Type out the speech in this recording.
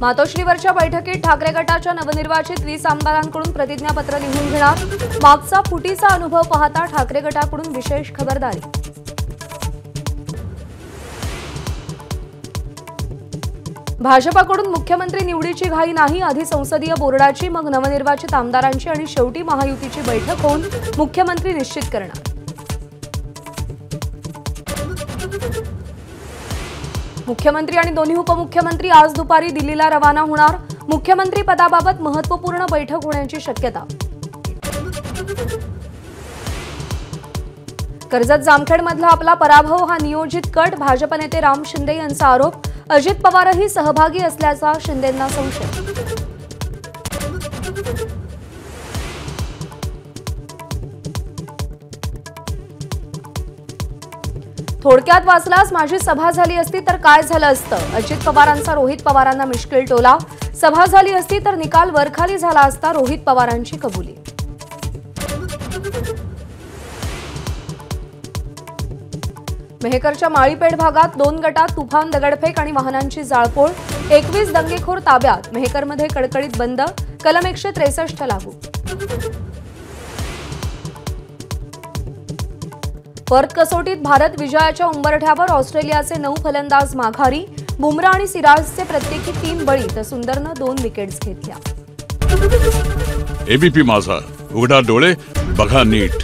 मातोश्रीवरच्या बैठकीत ठाकरे गटाच्या नवनिर्वाचित 20 आमदारांकडून प्रतिज्ञापत्र लिहून घेणार। मागचा फुटीचा अनुभव पाहता ठाकरे गटाकडून विशेष खबरदारी। भाजपाकडून मुख्यमंत्री निवडीची घाई नाही, आधी संसदीय बोर्डाची, मग नवनिर्वाचित आमदारांची आणि शेवटी महायुतीची बैठक होऊन मुख्यमंत्री निश्चित करणार। मुख्यमंत्री आणि दोन्ही उपमुख्यमंत्री आज दुपारी दिल्लीला रवाना होणार। मुख्यमंत्री पदाबाबत महत्त्वपूर्ण बैठक होण्याची शक्यता। कर्जत जामखेडमधला आपला पराभव हा नियोजित कट, भाजप नेते राम शिंदे यांचा आरोप। अजित पवारही सहभागी असल्याचा शिंदेंना संशय। थोडक्यात वाचलास, माझी सभा झाली असती तर काय झालं असतं? अजित पवारांचा रोहित पवारांना मिश्किल टोला। सभा झाली असती तर निकाल वरखाली झाला असता, रोहित पवारांची कबुली। मेहकरच्या माळीपेठ भागात 2 गटात तुफान दगडफेक आणि वाहनांची जाळपोळ। 21 दंगेखोर ताब्यात। मेहकरमध्ये कडकडीत बंद, कलम 163 लागू। पर्थ कसोटीत भारत विजयाच्या उंबरठ्यावर, ऑस्ट्रेलियाचे 9 फलंदाज माघारी। बुमरा आणि सिराजचे प्रत्येकी 3 बळी तर सुंदरनं 2 विकेट्स घेतल्या। एबीपी माझा, उघडा डोळे बघा नीट।